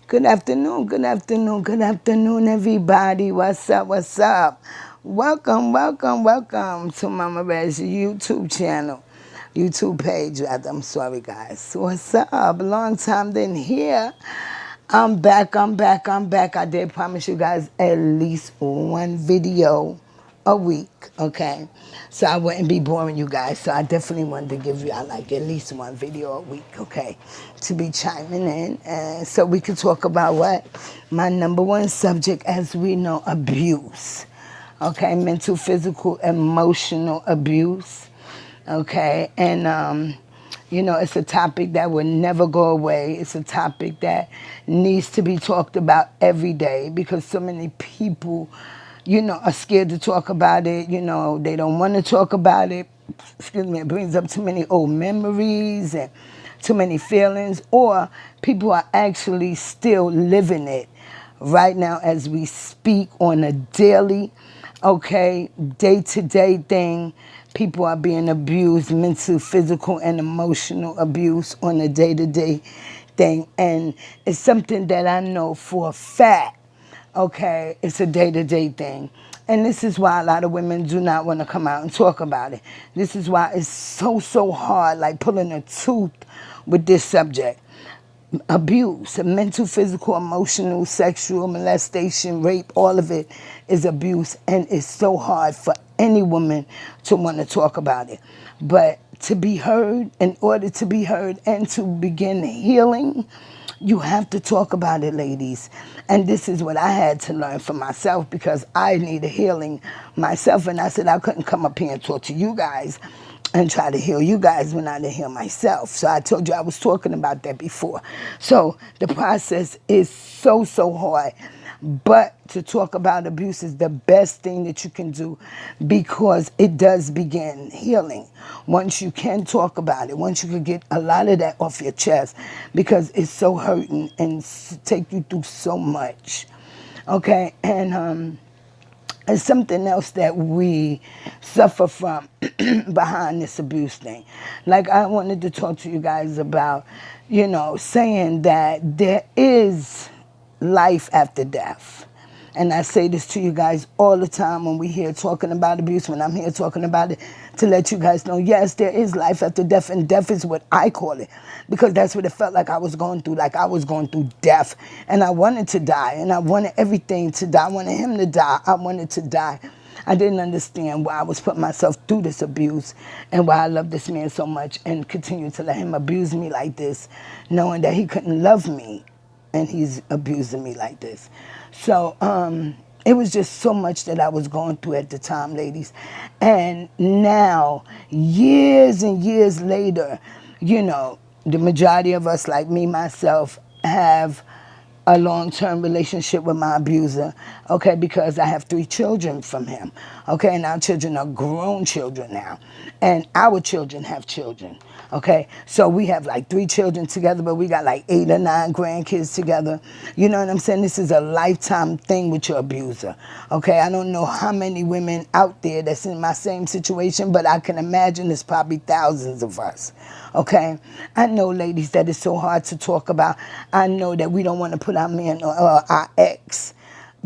Good afternoon, good afternoon, good afternoon, everybody. What's up, what's up? Welcome, welcome, welcome to Mama Bear's YouTube channel. YouTube page, rather. I'm sorry, guys. What's up? Long time didn't hear. I'm back, I'm back, I'm back. I did promise you guys at least one video a week, okay? So I wouldn't be boring you guys. So I definitely wanted to give you like at least one video a week, okay? To be chiming in. And so we could talk about what? My number one subject, as we know, abuse. Okay, mental, physical, emotional abuse. Okay, and you know, it's a topic that will never go away. It's a topic that needs to be talked about every day because so many people, you know, are scared to talk about it. You know, they don't want to talk about it. Excuse me, it brings up too many old memories and too many feelings, or people are actually still living it right now as we speak on a daily, okay, day-to-day thing. People are being abused, mental, physical, and emotional abuse on a day-to-day thing. And it's something that I know for a fact, okay, it's a day-to-day thing. And this is why a lot of women do not want to come out and talk about it. This is why it's so hard, like pulling a tooth with this subject. Abuse, mental, physical, emotional, sexual, molestation, rape, all of it is abuse. And it's so hard for any woman to want to talk about it. But to be heard, in order to be heard and to begin healing, you have to talk about it, ladies. And this is what I had to learn for myself because I needed healing myself. And I said I couldn't come up here and talk to you guys and try to heal you guys when I didn't heal myself. So I told you I was talking about that before. So the process is so hard. But to talk about abuse is the best thing that you can do because it does begin healing. Once you can talk about it, once you can get a lot of that off your chest because it's so hurting and take you through so much. Okay, and it's something else that we suffer from behind this abuse thing. Like I wanted to talk to you guys about, you know, saying that there is life after death. And I say this to you guys all the time when we here talking about abuse, when I'm here talking about it, to let you guys know, yes, there is life after death, and death is what I call it, because that's what it felt like I was going through, like I was going through death, and I wanted to die, and I wanted everything to die. I wanted him to die. I wanted to die. I didn't understand why I was putting myself through this abuse and why I love this man so much and continue to let him abuse me like this, knowing that he couldn't love me and he's abusing me like this. So it was just so much that I was going through at the time, ladies. And now, years and years later, you know, the majority of us, like me, myself, have a long-term relationship with my abuser, okay, because I have 3 children from him, okay, and our children are grown children now, and our children have children, okay, so we have like 3 children together, but we got like 8 or 9 grandkids together, you know what I'm saying? This is a lifetime thing with your abuser, okay? I don't know how many women out there that's in my same situation, but I can imagine there's probably thousands of us, okay? I know, ladies, that it's so hard to talk about. I know that we don't want to put our man or our ex,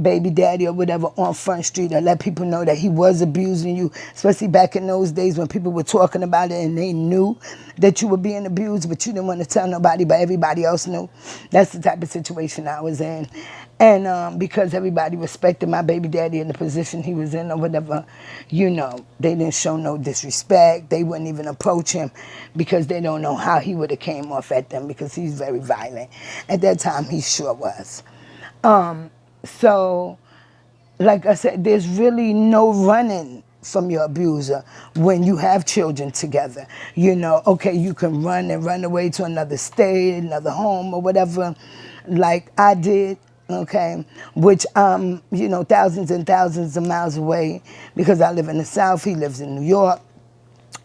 baby daddy or whatever on Front Street or let people know that he was abusing you, especially back in those days when people were talking about it and they knew that you were being abused, but you didn't want to tell nobody, but everybody else knew. That's the type of situation I was in. And because everybody respected my baby daddy in the position he was in or whatever, you know, they didn't show no disrespect. They wouldn't even approach him because they don't know how he would have came off at them because he's very violent. At that time, he sure was. So, like I said, there's really no running from your abuser when you have children together. You know, okay, you can run and run away to another state, another home or whatever, like I did, okay, which you know, thousands and thousands of miles away because I live in the South, he lives in New York,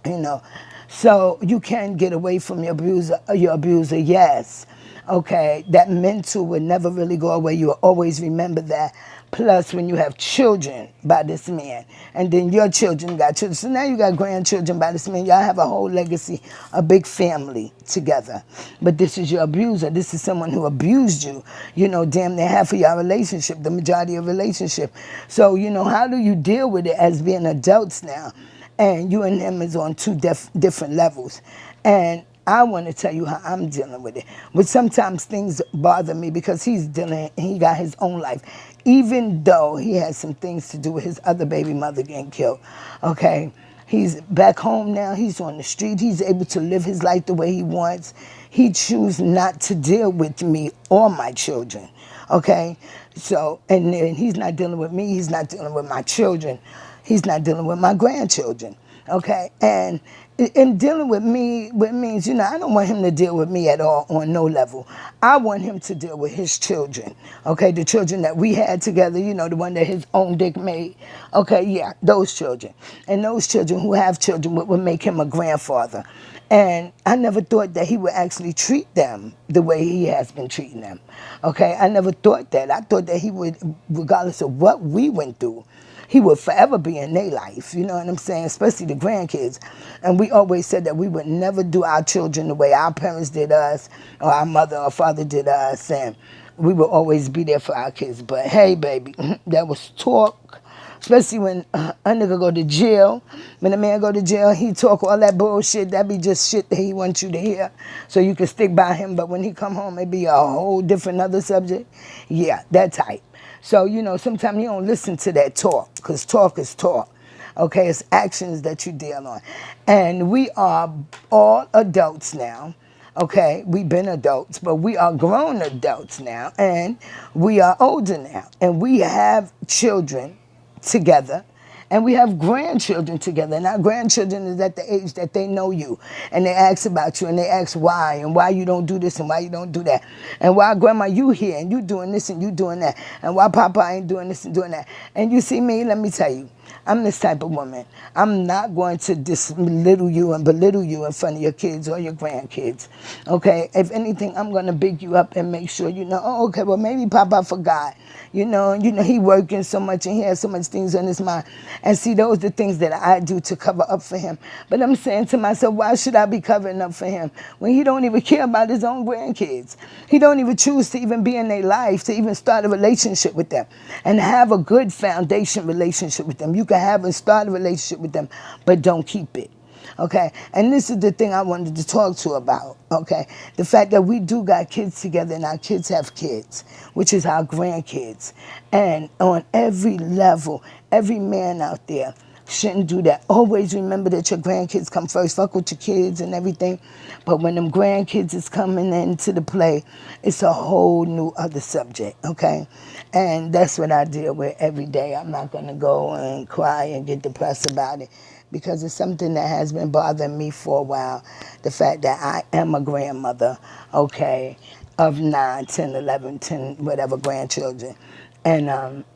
you know. So you can get away from your abuser, yes. Okay, that mental will never really go away. You will always remember that. Plus, when you have children by this man, and then your children got children, so now you got grandchildren by this man. Y'all have a whole legacy, a big family together. But this is your abuser. This is someone who abused you. You know, damn near half of your relationship, the majority of relationship. So, you know, how do you deal with it as being adults now? And you and him is on two different levels. And I want to tell you how I'm dealing with it. But sometimes things bother me because he got his own life. Even though he has some things to do with his other baby mother getting killed. Okay? He's back home now. He's on the street. He's able to live his life the way he wants. He chooses not to deal with me or my children. Okay? So, and then he's not dealing with me. He's not dealing with my children. He's not dealing with my grandchildren. Okay? And in dealing with me, what means, you know, I don't want him to deal with me at all on no level. I want him to deal with his children, okay, the children that we had together, you know, the one that his own dick made. Okay, yeah, those children. And those children who have children would make him a grandfather. And I never thought that he would actually treat them the way he has been treating them. Okay, I never thought that. I thought that he would, regardless of what we went through, he would forever be in their life, you know what I'm saying, especially the grandkids. And we always said that we would never do our children the way our parents did us, or our mother or father did us, and we would always be there for our kids. But hey, baby, that was talk, especially when a nigga go to jail. When a man go to jail, he talk all that bullshit. That be just shit that he wants you to hear, so you can stick by him. But when he come home, it be a whole different other subject. Yeah, that type. So, you know, sometimes you don't listen to that talk, because talk is talk. Okay, it's actions that you deal on. And we are all adults now. Okay, we've been adults, but we are grown adults now, and we are older now, and we have children together, and we have grandchildren together. And our grandchildren is at the age that they know you, and they ask about you, and they ask why, and why you don't do this, and why you don't do that, and why, grandma, you here, and you doing this, and you doing that, and why papa ain't doing this and doing that. And you see me, let me tell you, I'm this type of woman. I'm not going to belittle you and belittle you in front of your kids or your grandkids. Okay? If anything, I'm going to big you up and make sure you know, oh, okay, well, maybe Papa forgot. You know, he working so much and he has so much things on his mind. And see, those are the things that I do to cover up for him. But I'm saying to myself, why should I be covering up for him when he don't even care about his own grandkids? He don't even choose to even be in their life, to even start a relationship with them and have a good foundation relationship with them. You can have and start a relationship with them, but don't keep it. Okay, and this is the thing I wanted to talk to about, okay? The fact that we do got kids together and our kids have kids, which is our grandkids. And on every level, every man out there shouldn't do that. Always remember that your grandkids come first. Fuck with your kids and everything. But when them grandkids is coming into the play, it's a whole new other subject, okay? And that's what I deal with every day. I'm not going to go and cry and get depressed about it, because it's something that has been bothering me for a while. The fact that I am a grandmother, okay, of 9, 10, 11, 10, whatever grandchildren. And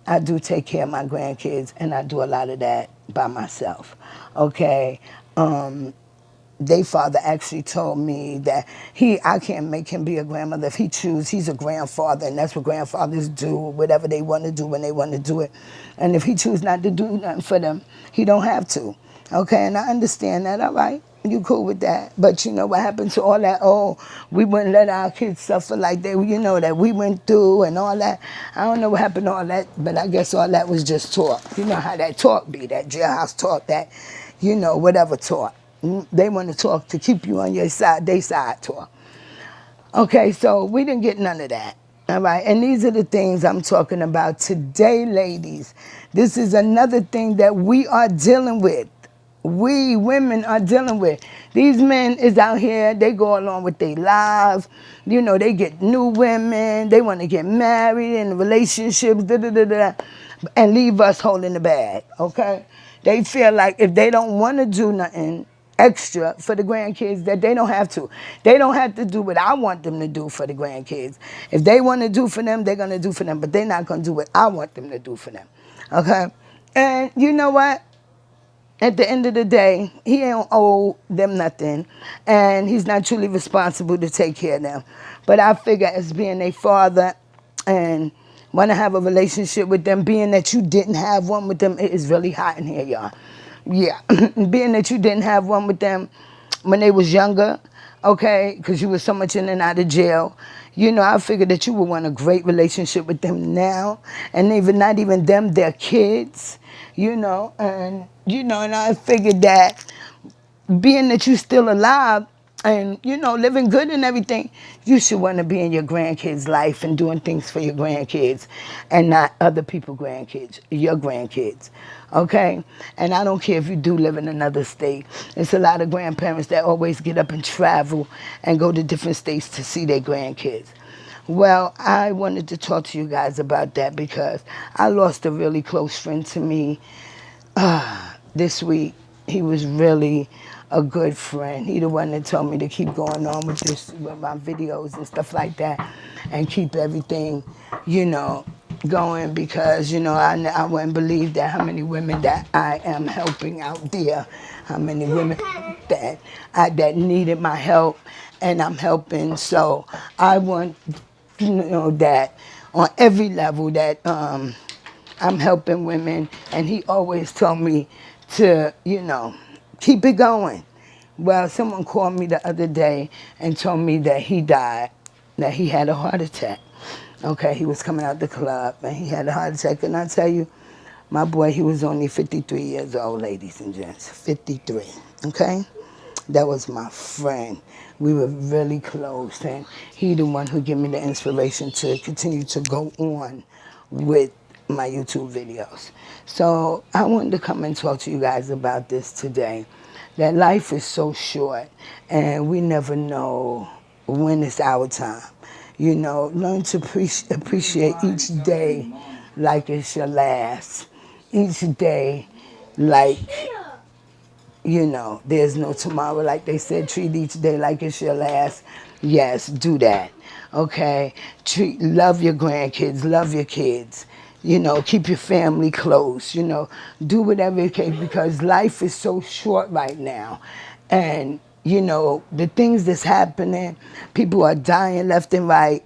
I do take care of my grandkids, and I do a lot of that by myself, okay? Their father actually told me that I can't make him be a grandmother. If he chooses, he's a grandfather, and that's what grandfathers do, whatever they want to do when they want to do it. And if he chooses not to do nothing for them, he don't have to. Okay, and I understand that, all right? You cool with that. But you know what happened to all that, oh, we wouldn't let our kids suffer like they, you know, that we went through and all that. I don't know what happened to all that, but I guess all that was just talk. You know how that talk be, that jailhouse talk, that, you know, whatever talk. They want to talk to keep you on your side, they side talk. Okay, so we didn't get none of that. All right, and these are the things I'm talking about today, ladies. This is another thing that we are dealing with. We women are dealing with. These men is out here, they go along with their lives. You know, they get new women, they want to get married in relationships, and leave us holding the bag, okay? They feel like if they don't want to do nothing extra for the grandkids, that they don't have to. They don't have to do what I want them to do for the grandkids. If they want to do for them, they're going to do for them, but they're not going to do what I want them to do for them, okay? And you know what? At the end of the day, he ain't owe them nothing, and he's not truly responsible to take care of them. But I figure as being a father and want to have a relationship with them, being that you didn't have one with them, it is really hot in here, y'all. Yeah, being that you didn't have one with them when they was younger, okay, because you were so much in and out of jail. You know, I figured that you would want a great relationship with them now, and even not even them, their kids. And I figured that being that you still alive and living good and everything, you should want to be in your grandkids' life and doing things for your grandkids and not other people's grandkids, your grandkids. Okay? And I don't care if you do live in another state. It's a lot of grandparents that always get up and travel and go to different states to see their grandkids. Well, I wanted to talk to you guys about that because I lost a really close friend to me this week. He was really a good friend. He the one that told me to keep going on with my videos and stuff like that, and keep everything, going because I wouldn't believe that how many women that I am helping out there, how many women that needed my help, and I'm helping. So I want that on every level that I'm helping women, and he always told me to, keep it going. Well, someone called me the other day and told me that he died, that he had a heart attack. Okay, he was coming out the club and he had a heart attack. And I tell you, my boy, he was only 53 years old, ladies and gents. 53, okay? That was my friend. We were really close, and he the one who gave me the inspiration to continue to go on with my YouTube videos. So I wanted to come and talk to you guys about this today. That life is so short, and we never know when it's our time. Learn to appreciate each day like it's your last. Each day like there's no tomorrow. Like they said, treat each day like it's your last. Yes, do that. Okay? Love your grandkids, love your kids. Keep your family close. Do whatever it takes because life is so short right now. And, the things that's happening, people are dying left and right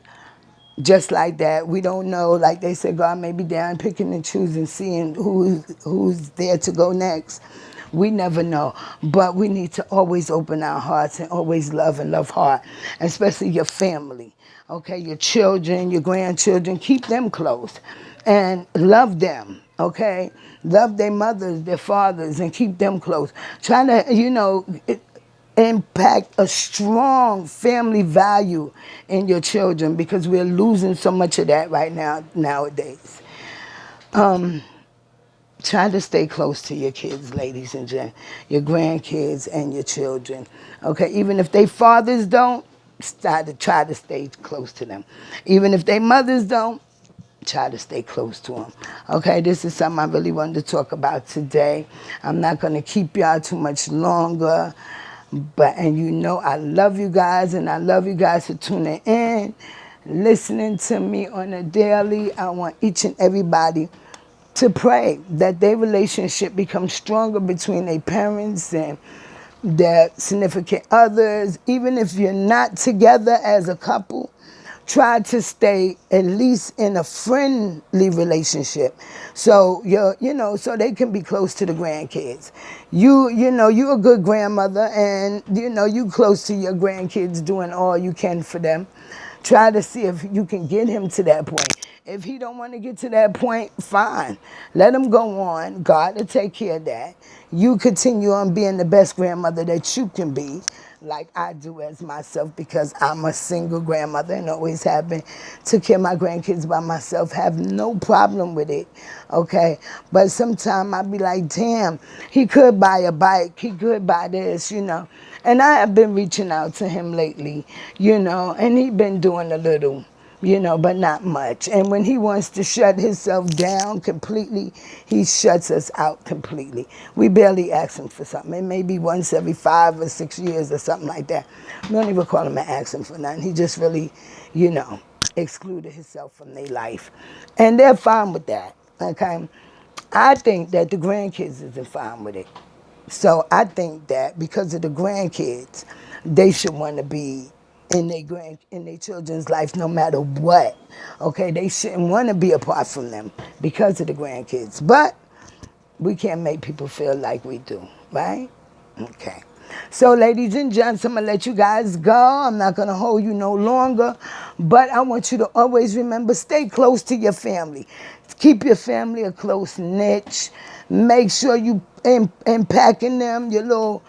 just like that. We don't know, like they said, God may be down picking and choosing, seeing who's there to go next. We never know, but we need to always open our hearts and always love and love hard, especially your family, okay? Your children, your grandchildren, keep them close and love them, okay? Love their mothers, their fathers, and keep them close. Try to, impact a strong family value in your children because we're losing so much of that right now nowadays. Try to stay close to your kids, ladies and gentlemen, your grandkids and your children. Okay, even if they fathers don't, try to stay close to them. Even if they mothers don't, try to stay close to them. Okay, this is something I really wanted to talk about today. I'm not going to keep y'all too much longer. And I love you guys, and I love you guys for tuning in, listening to me on a daily. I want each and everybody to pray that their relationship becomes stronger between their parents and their significant others. Even if you're not together as a couple, try to stay at least in a friendly relationship, so so they can be close to the grandkids. You're a good grandmother, and you close to your grandkids, doing all you can for them. Try to see if you can get him to that point. If he don't want to get to that point, fine. Let him go on. God will take care of that. You continue on being the best grandmother that you can be, like I do as myself, because I'm a single grandmother and always have been. Took care of my grandkids by myself, have no problem with it, okay? But sometimes I be like, damn, he could buy a bike, he could buy this, And I have been reaching out to him lately, and he been doing a little, but not much. And when he wants to shut himself down completely, he shuts us out completely. We barely ask him for something. It may be once every 5 or 6 years or something like that. We don't even call him and ask him for nothing. He just really, excluded himself from their life. And they're fine with that, okay? I think that the grandkids isn't fine with it. So I think that because of the grandkids, they should want to be in their children's life no matter what. Okay, they shouldn't want to be apart from them because of the grandkids. But we can't make people feel like we do, right? Okay. So, ladies and gents, I'm going to let you guys go. I'm not going to hold you no longer. But I want you to always remember, stay close to your family. Keep your family a close niche. Make sure you impacting them, your little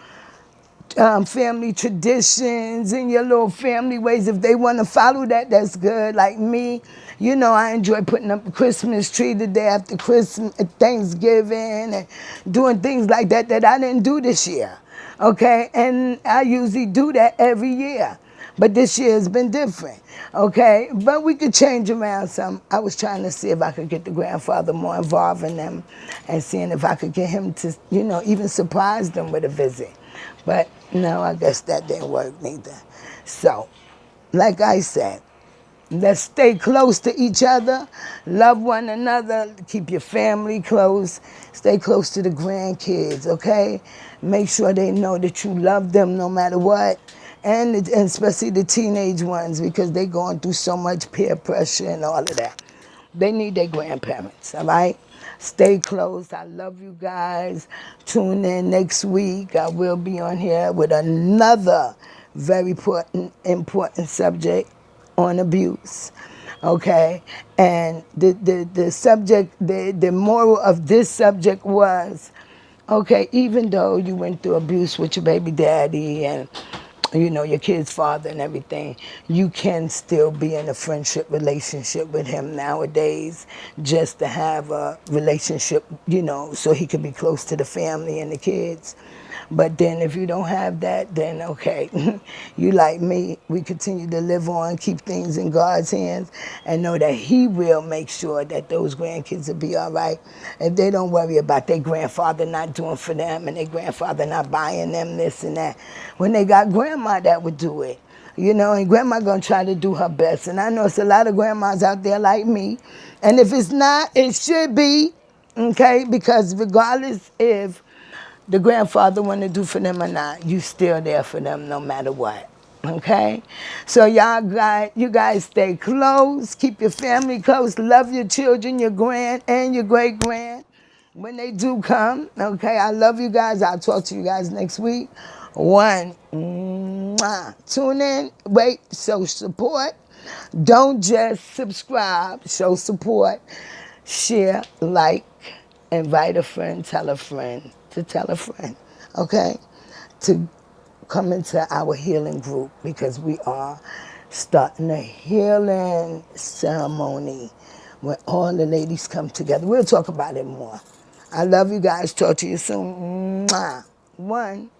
family traditions and your little family ways. If they want to follow that, that's good. Like me, you know, I enjoy putting up the Christmas tree the day after Christmas, Thanksgiving, and doing things like that that I didn't do this year. Okay, and I usually do that every year. But this year has been different, okay? But we could change around some. I was trying to see if I could get the grandfather more involved in them and seeing if I could get him to, you know, even surprise them with a visit. But no, I guess that didn't work neither. So, like I said, let's stay close to each other, love one another, keep your family close, stay close to the grandkids, okay? Make sure they know that you love them no matter what, and especially the teenage ones because they're going through so much peer pressure and all of that. They need their grandparents, all right? Stay close. I love you guys. Tune in next week. I will be on here with another very important subject on abuse. Okay? And the subject, the moral of this subject was, okay, even though you went through abuse with your baby daddy and you know, your kid's father and everything, you can still be in a friendship relationship with him nowadays just to have a relationship, you know, so he can be close to the family and the kids. But then if you don't have that, then okay, you like me, we continue to live on, keep things in God's hands, and know that he will make sure that those grandkids will be all right. If they don't worry about their grandfather not doing for them and their grandfather not buying them this and that. When they got grandma that would do it. You know, and grandma gonna try to do her best. And I know it's a lot of grandmas out there like me. And if it's not, it should be, okay? Because regardless if the grandfather want to do for them or not, you still there for them no matter what. Okay? So you guys stay close, keep your family close, love your children, your grand and your great grand when they do come. Okay? I love you guys. I'll talk to you guys next week. One. Mwah. Tune in, wait, show support. Don't just subscribe, show support. Share, like, invite a friend, tell a friend to tell a friend, okay? To come into our healing group because we are starting a healing ceremony where all the ladies come together. We'll talk about it more. I love you guys. Talk to you soon. Mwah. One.